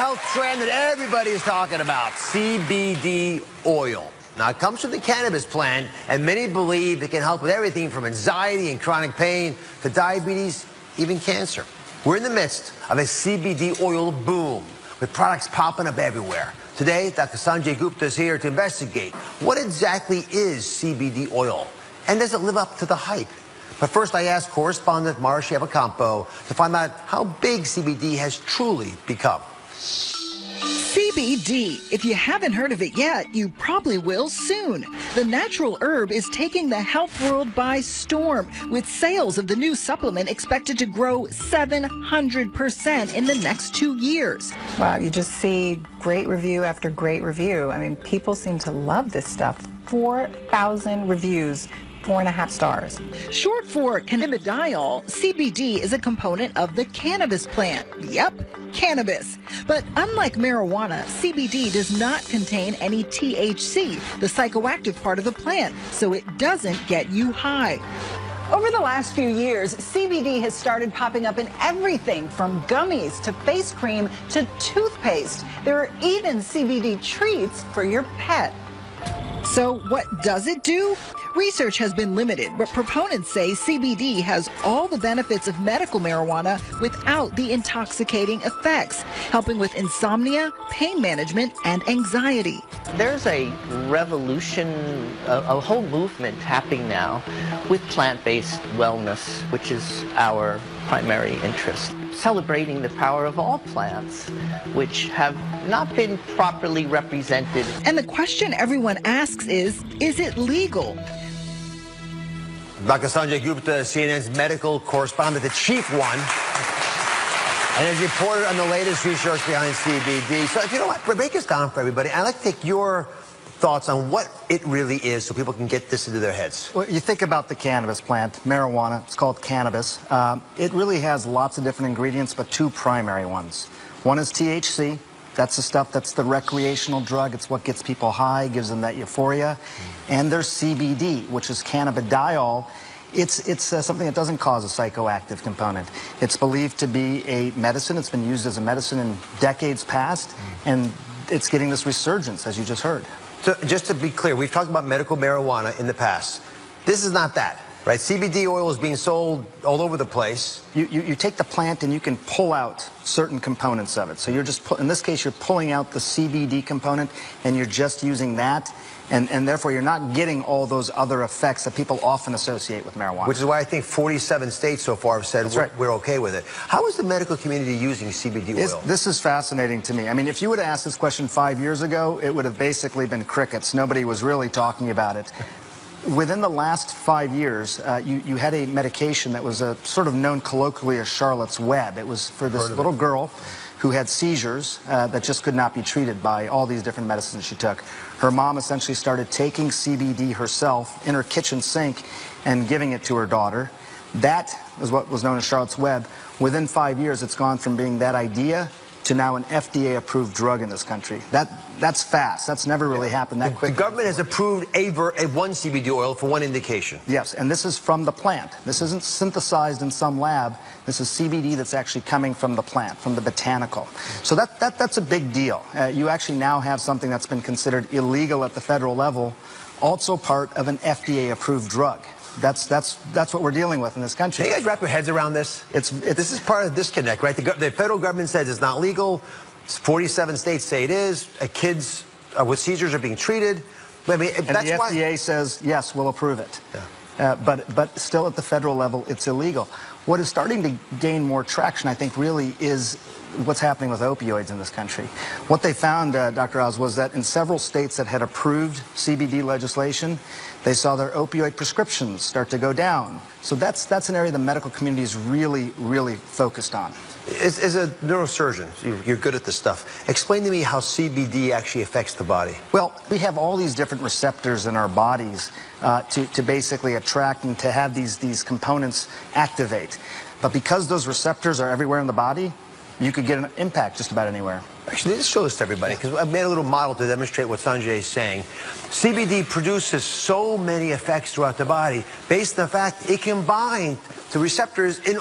health trend that everybody is talking about, CBD oil. Now, it comes from the cannabis plant, and many believe it can help with everything from anxiety and chronic pain to diabetes, even cancer. We're in the midst of a CBD oil boom, with products popping up everywhere. Today, Dr. Sanjay Gupta is here to investigate what exactly is CBD oil, and does it live up to the hype? But first, I asked correspondent Marcia Evacampo to find out how big CBD has truly become. CBD. If you haven't heard of it yet, you probably will soon. The natural herb is taking the health world by storm, with sales of the new supplement expected to grow 700% in the next 2 years. Wow, you just see great review after great review. I mean, people seem to love this stuff. 4,000 reviews. 4.5 stars. Short for cannabidiol, CBD is a component of the cannabis plant. Yep, cannabis. But unlike marijuana, CBD does not contain any THC, the psychoactive part of the plant, so it doesn't get you high. Over the last few years, CBD has started popping up in everything from gummies to face cream to toothpaste. There are even CBD treats for your pet. So what does it do? Research has been limited, but proponents say CBD has all the benefits of medical marijuana without the intoxicating effects, helping with insomnia, pain management, and anxiety. There's a revolution, a whole movement happening now with plant-based wellness, which is our primary interest. Celebrating the power of all plants, which have not been properly represented. And the question everyone asks is it legal? Dr. Sanjay Gupta, CNN's medical correspondent, the chief one, and has reported on the latest research behind CBD. So if you know what, break this down for everybody. I'd like to take your thoughts on what it really is so people can get this into their heads. Well, you think about the cannabis plant, marijuana, it's called cannabis. It really has lots of different ingredients, but two primary ones. One is THC. That's the stuff that's the recreational drug. It's what gets people high, gives them that euphoria. And there's CBD, which is cannabidiol. It's something that doesn't cause a psychoactive component. It's believed to be a medicine. It's been used as a medicine in decades past, and it's getting this resurgence, as you just heard. So just to be clear, we've talked about medical marijuana in the past. This is not that, right? CBD oil is being sold all over the place. You take the plant and you can pull out certain components of it. So you're just, in this case, you're pulling out the CBD component and you're just using that. And therefore, you're not getting all those other effects that people often associate with marijuana. Which is why I think 47 states so far have said we're okay with it. How is the medical community using CBD oil? This is fascinating to me. I mean, if you would have asked this question 5 years ago, it would have basically been crickets. Nobody was really talking about it. Within the last 5 years, you had a medication that was sort of known colloquially as Charlotte's Web. It was for this little girl who had seizures that just could not be treated by all these different medicines she took. Her mom essentially started taking CBD herself in her kitchen sink and giving it to her daughter. That was what was known as Charlotte's Web. Within 5 years, it's gone from being that idea to now an FDA-approved drug in this country. That's fast. That's never really happened that quickly. The government has approved one CBD oil for one indication. Yes, and this is from the plant. This isn't synthesized in some lab. This is CBD that's actually coming from the plant, from the botanical. So that's a big deal. You actually now have something that's been considered illegal at the federal level, also part of an FDA-approved drug. That's what we're dealing with in this country. Can you guys wrap your heads around this? This is part of the disconnect, right? The federal government says it's not legal. 47 states say it is. Kids with seizures are being treated. I mean, and the FDA says, yes, we'll approve it. Yeah. But still at the federal level, it's illegal. What is starting to gain more traction, I think, really is what's happening with opioids in this country. What they found, Dr. Oz, was that in several states that had approved CBD legislation, they saw their opioid prescriptions start to go down. So that's an area the medical community is really, really focused on. As a neurosurgeon, you're good at this stuff. Explain to me how CBD actually affects the body. Well, we have all these different receptors in our bodies to basically attract and to have these components activate. But because those receptors are everywhere in the body, you could get an impact just about anywhere. Actually, let's show this to everybody, because I've made a little model to demonstrate what Sanjay is saying. CBD produces so many effects throughout the body based on the fact it can bind to receptors in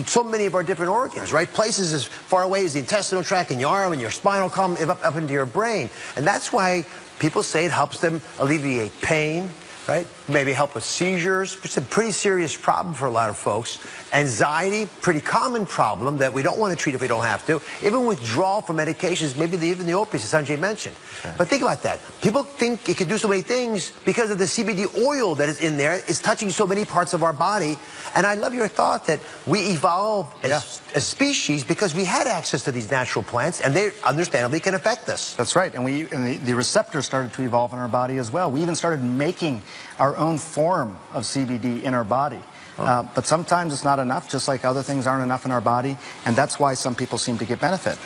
so many of our different organs, right? Places as far away as the intestinal tract, in your arm, and your spinal column, up into your brain. And that's why people say it helps them alleviate pain, right? Maybe help with seizures. It's a pretty serious problem for a lot of folks. Anxiety, pretty common problem that we don't want to treat if we don't have to. Even withdrawal from medications, maybe even the opiates, as Sanjay mentioned. Okay. But think about that. People think it can do so many things because of the CBD oil that is in there. It's touching so many parts of our body. And I love your thought that we evolved as a species because we had access to these natural plants, and they understandably can affect us. That's right. And the receptors started to evolve in our body as well. We even started making our own form of CBD in our body. But sometimes it's not enough, just like other things aren't enough in our body, and that's why some people seem to get benefit.